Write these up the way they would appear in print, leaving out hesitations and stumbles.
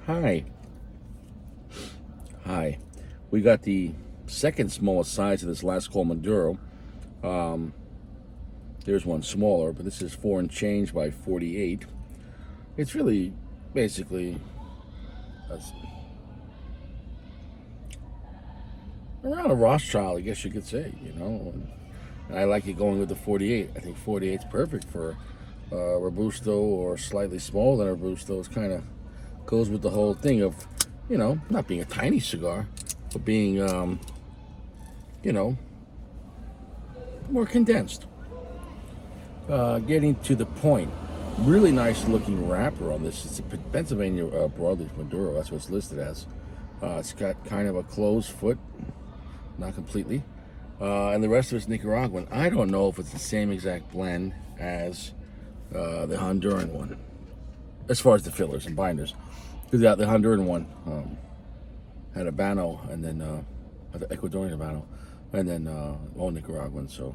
Hi. Hi. We got the second smallest size of this last call Maduro. There's one smaller, but this is 4 and change by 48. It's really basically around a Rothschild, I guess you could say, And I like it going with the 48. I think 48 is perfect for Robusto or slightly smaller than a Robusto. It's kind of goes with the whole thing of, not being a tiny cigar, but being, more condensed. Getting to the point. Really nice looking wrapper on this. It's a Pennsylvania broadleaf Maduro. That's what it's listed as. It's got kind of a closed foot, not completely. And the rest of it's Nicaraguan. I don't know if it's the same exact blend as the Honduran one, as far as the fillers and binders. Because the Honduran one had Habano, and then the Ecuadorian Habano, and then all Nicaraguan. So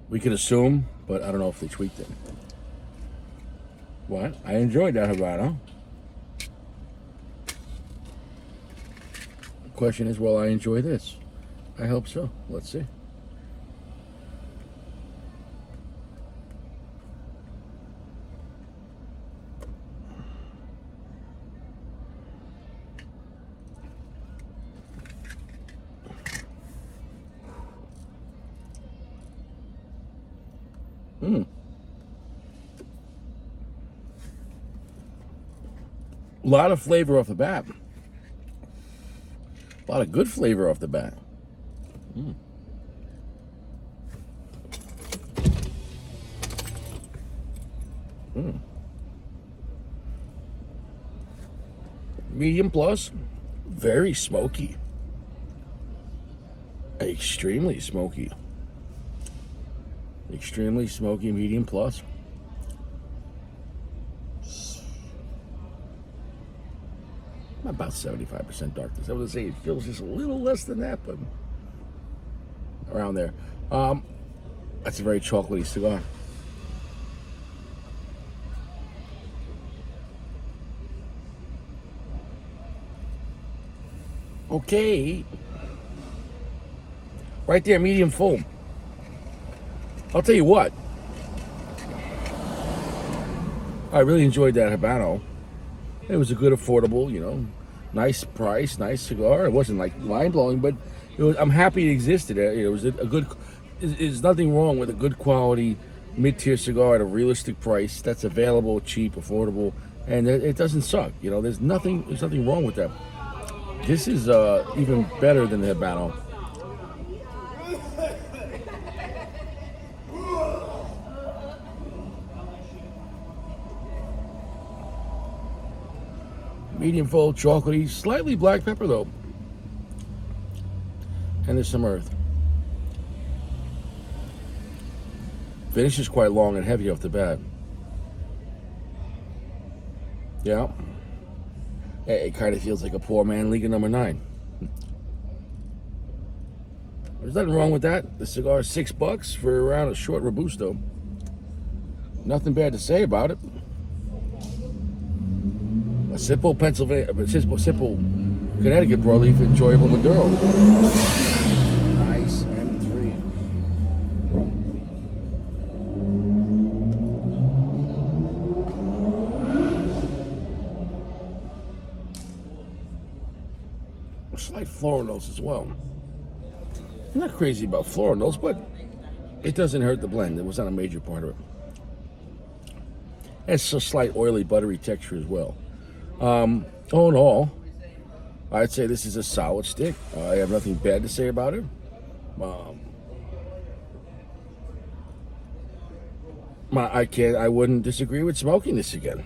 we could assume, but I don't know if they tweaked it. What? I enjoyed that Habano. The question is, will I enjoy this? I hope so. Let's see. A lot of flavor off the bat. A lot of good flavor off the bat. Medium plus, very smoky. Extremely smoky. Extremely smoky, medium plus. About 75% darkness. I would say it feels just a little less than that, but around there. That's a very chocolatey cigar. Okay. Right there, medium full. I'll tell you what. I really enjoyed that Habano. It was a good, affordable, nice price, nice cigar. It wasn't like mind-blowing, but I'm happy it existed. It was a good. There's nothing wrong with a good quality mid-tier cigar at a realistic price that's available, cheap, affordable, and it doesn't suck. There's nothing wrong with that. This is even better than the Habano. Medium full, chocolatey, slightly black pepper though. And there's some earth. Finish is quite long and heavy off the bat. Yeah. It kind of feels like a poor man Liga number 9. There's nothing wrong with that. The cigar is $6 for around a short Robusto. Nothing bad to say about it. A simple simple Connecticut broadleaf, enjoyable Maduro. Nice M3. Slight floral notes as well. I'm not crazy about floral notes, but it doesn't hurt the blend. It was not a major part of it. It's a slight oily, buttery texture as well. All in all, I'd say this is a solid stick. I have nothing bad to say about it. I wouldn't disagree with smoking this again.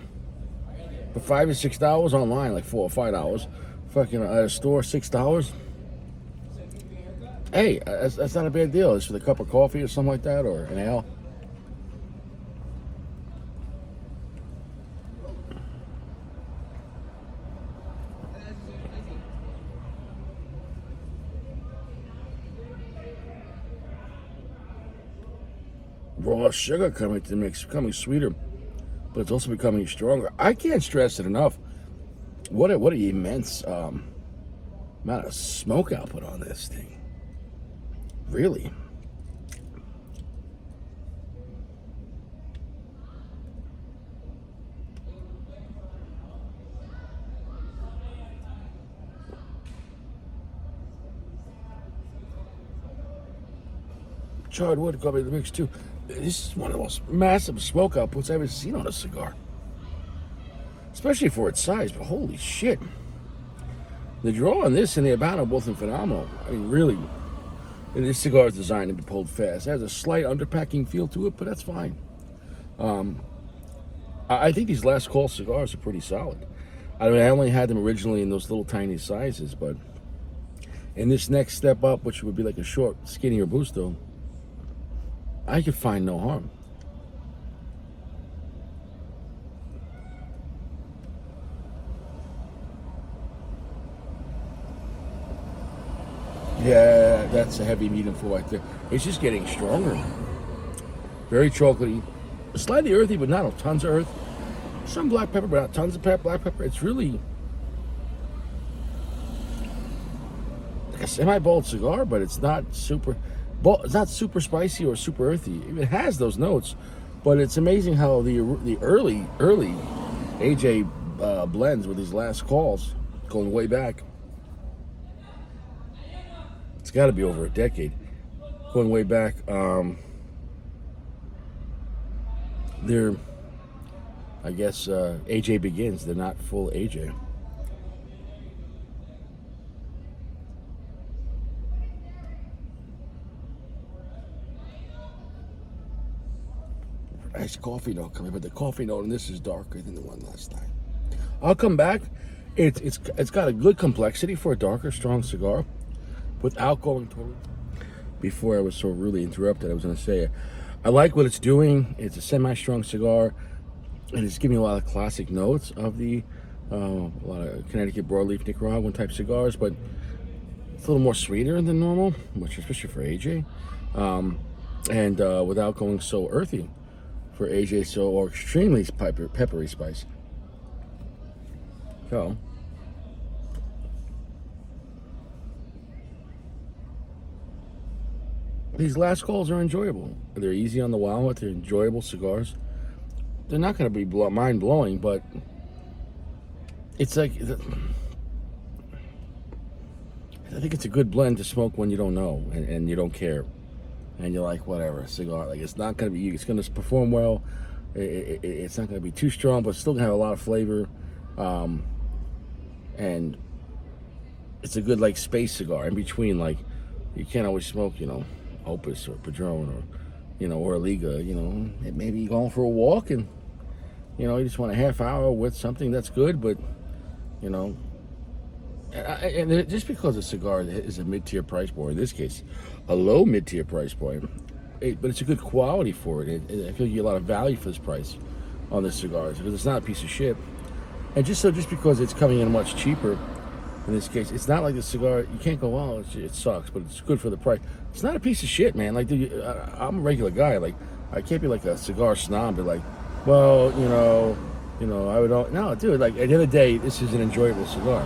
For $5 or $6 online, like $4 or $5, fucking at a store, $6. Hey, that's not a bad deal. It's for the cup of coffee or something like that, or an ale. Raw sugar coming to the mix, becoming sweeter, but it's also becoming stronger. I can't stress it enough. What an immense amount of smoke output on this thing. Really. Charred wood covered the mix too. This is one of the most massive smoke outputs I've ever seen on a cigar, especially for its size. But holy shit, the draw on this and the Habano are both phenomenal. I mean, really, this cigar is designed to be pulled fast. It has a slight underpacking feel to it, but that's fine. I think these last call cigars are pretty solid. I mean, I only had them originally in those little tiny sizes, but in this next step up, which would be like a short, skinny Robusto, I could find no harm. Yeah, that's a heavy medium full right there. It's just getting stronger. Very chocolatey. Slightly earthy, but not tons of earth. Some black pepper, but not tons of black pepper. It's really like a semi-bold cigar, but it's not super. It's not super spicy or super earthy. It has those notes, but it's amazing how the early AJ blends with these last calls, going way back. It's got to be over a decade, going way back. They're, I guess, AJ begins. They're not full AJ. Nice coffee note coming, but the coffee note in this is darker than the one last time. I'll come back. It's got a good complexity for a darker, strong cigar, without going totally. Before I was so really interrupted, I was going to say, I like what it's doing. It's a semi-strong cigar, and it's giving a lot of classic notes of the a lot of Connecticut broadleaf Nicaraguan type cigars, but it's a little more sweeter than normal, which especially for AJ, and without going so earthy for AJ, or extremely peppery spice. So, these last calls are enjoyable. They're easy on the wallet. They're enjoyable cigars. They're not going to be mind blowing, but it's like, I think it's a good blend to smoke when you don't know and you don't care. And you're like, whatever, cigar. Like, it's not going to be, it's going to perform well. It's not going to be too strong, but it's still going to have a lot of flavor. And it's a good, like, space cigar in between. Like, you can't always smoke, Opus or Padron or, or a Liga, maybe going for a walk and, you just want a half hour with something that's good, but, and just because a cigar is a mid-tier price point, in this case, a low mid-tier price point, but it's a good quality for it. I feel you get a lot of value for this price on this cigar because it's not a piece of shit. And just because it's coming in much cheaper, in this case, it's not like the cigar. You can't go, oh, it sucks, but it's good for the price. It's not a piece of shit, man. Like, dude, I'm a regular guy. Like, I can't be like a cigar snob, but like, well, I would. No, dude. Like, at the end of the day, this is an enjoyable cigar.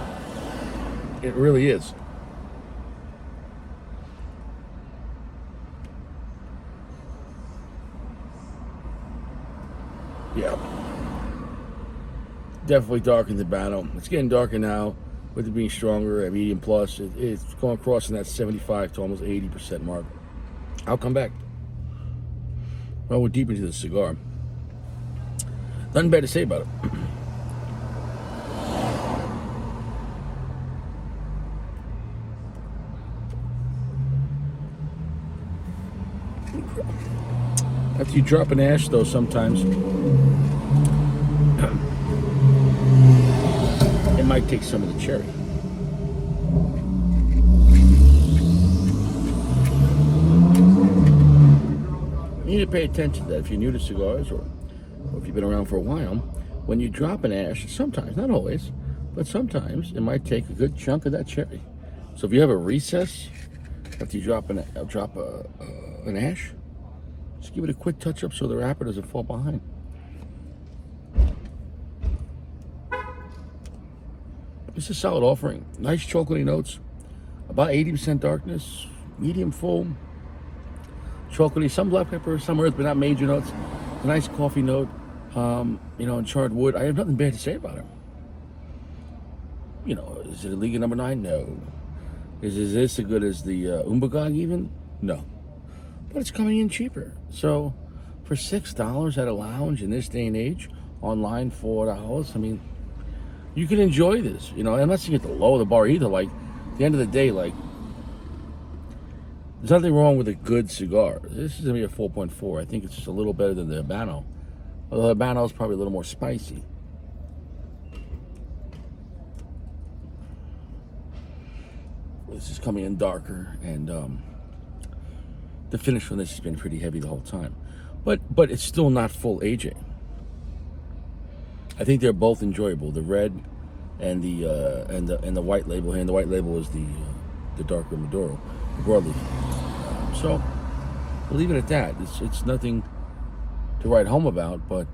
It really is. Yeah. Definitely darker than Habano. It's getting darker now with it being stronger at medium plus. It's going across in that 75 to almost 80% mark. I'll come back. Well, we're deep into the cigar. Nothing bad to say about it. After you drop an ash, though, sometimes it might take some of the cherry. You need to pay attention to that if you're new to cigars or if you've been around for a while. When you drop an ash, sometimes, not always, but sometimes it might take a good chunk of that cherry. So if you have a recess after you drop an ash, just give it a quick touch up so the wrapper doesn't fall behind. It's a solid offering. Nice chocolatey notes, about 80% darkness, medium full, chocolatey, some black pepper, some earth, but not major notes. A nice coffee note, and charred wood. I have nothing bad to say about it. Is it a Liga number 9? No. Is this as good as the Umbagog even? No. But it's coming in cheaper. So for $6 at a lounge in this day and age, online $4, I mean, you can enjoy this. I'm not saying at the low of the bar either. Like, at the end of the day, like, there's nothing wrong with a good cigar. This is going to be a 4.4. I think it's just a little better than the Habano. Although the Habano is probably a little more spicy. This is coming in darker, and the finish on this has been pretty heavy the whole time. But it's still not full AJ. I think they're both enjoyable. The red and the white label here. And the white label is the darker Maduro, the broadleaf. So we'll leave it at that. It's nothing to write home about, but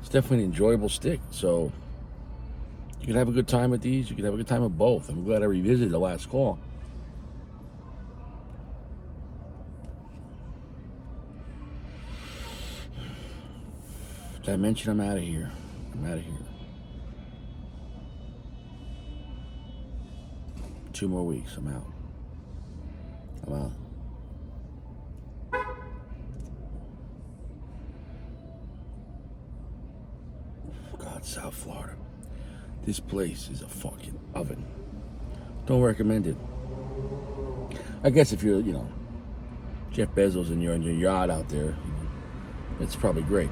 it's definitely an enjoyable stick. So you can have a good time with these. You can have a good time with both. I'm glad I revisited the last call. Did I mention I'm out of here? I'm out of here. 2 more weeks. I'm out. I'm out. God, South Florida. This place is a fucking oven. Don't recommend it. I guess if you're, Jeff Bezos and you're on your yacht out there, it's probably great.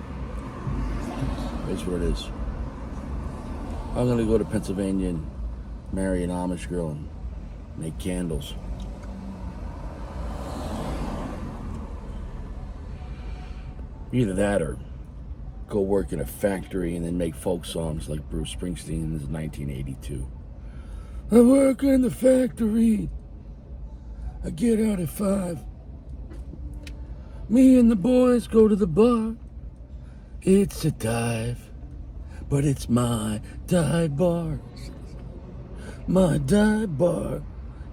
That's what it is. I'm gonna go to Pennsylvania and marry an Amish girl and make candles. Either that or go work in a factory and then make folk songs like Bruce Springsteen in 1982. I work in the factory. I get out at 5. Me and the boys go to the bar. It's a dive, but it's my dive bar. My dive bar.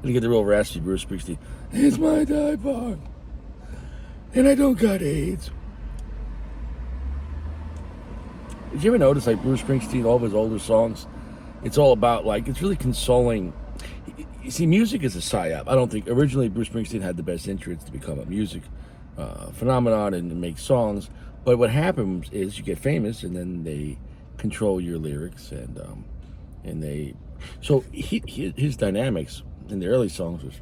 Gonna get the real raspy Bruce Springsteen. It's my dive bar. And I don't got AIDS. Did you ever notice, like, Bruce Springsteen, all of his older songs, it's all about, like, it's really consoling. You see, music is a psyop. I don't think, originally Bruce Springsteen had the best interest to become a music phenomenon and to make songs. But what happens is you get famous, and then they control your lyrics, and they... So his dynamics in the early songs was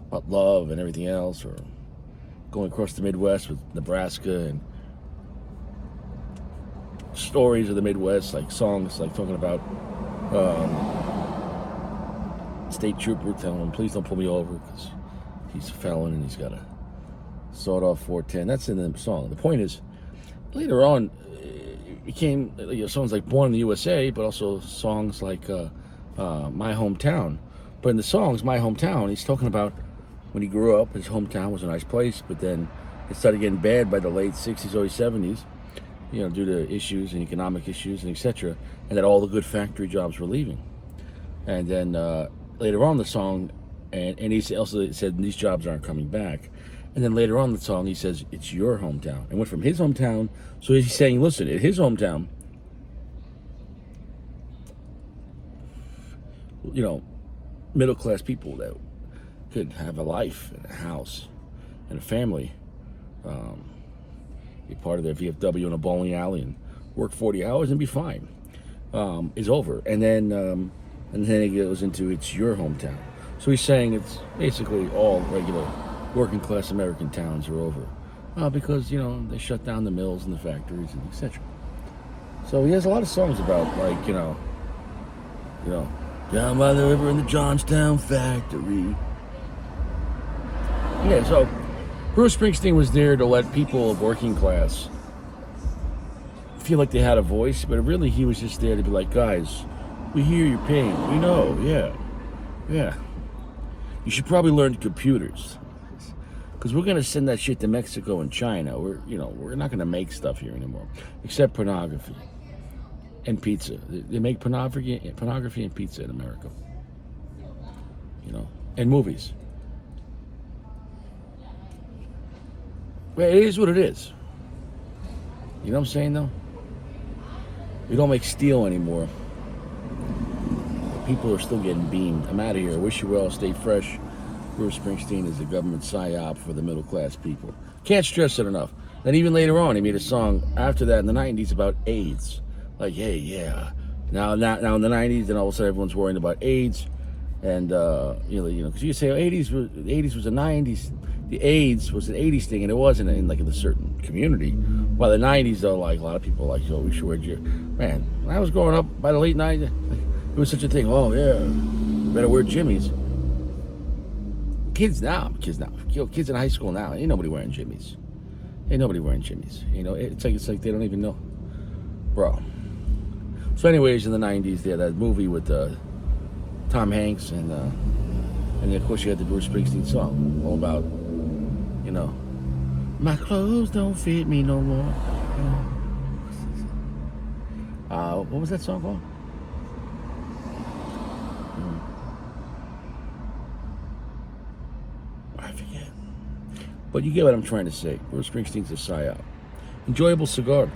about love and everything else, or going across the Midwest with Nebraska, and stories of the Midwest, like songs like talking about state trooper telling him, please don't pull me over because he's a felon and he's got a sawed-off 410. That's in the song. The point is, later on, it became songs like Born in the USA, but also songs like My Hometown. But in the songs, My Hometown, he's talking about when he grew up, his hometown was a nice place, but then it started getting bad by the late 60s, early 70s, due to issues and economic issues and etc., and that all the good factory jobs were leaving. And then later on the song, and he also said these jobs aren't coming back. And then later on the song, he says, it's your hometown. And went from his hometown, so he's saying, listen, at his hometown, middle-class people that could have a life and a house and a family, be part of their VFW in a bowling alley and work 40 hours and be fine, is over. And then it goes into it's your hometown. So he's saying it's basically all regular working class American towns are over because they shut down the mills and the factories and etc. So he has a lot of songs about down by the river in the Johnstown factory. Yeah, so Bruce Springsteen was there to let people of working class feel like they had a voice, but really he was just there to be like, guys, we hear your pain. We know, yeah. You should probably learn computers, because we're gonna send that shit to Mexico and China. We're not gonna make stuff here anymore, except pornography. and pizza. They make pornography and pizza in America. And movies. Well, it is what it is. You know what I'm saying, though? We don't make steel anymore. People are still getting beamed. I'm out of here. I wish you well. Stay fresh. Bruce Springsteen is the government psyop for the middle class people. Can't stress it enough. Then even later on, he made a song after that in the 90s about AIDS. Like, hey, yeah. Now in the 90s, then all of a sudden everyone's worrying about AIDS. And, because you say 80s was the 90s. The AIDS was an 80s thing, and it wasn't in a certain community. While the 90s, though, like a lot of people like, oh, we should wear man, when I was growing up by the late 90s, it was such a thing. Oh, yeah, better wear jimmies. Kids in high school now, ain't nobody wearing jimmies. It's like they don't even know. Bro. So anyways, in the 90s, they had that movie with Tom Hanks, and then of course you had the Bruce Springsteen song, all about, my clothes don't fit me no more. What was that song called? I forget. But you get what I'm trying to say. Bruce Springsteen's a psyop. Enjoyable cigar.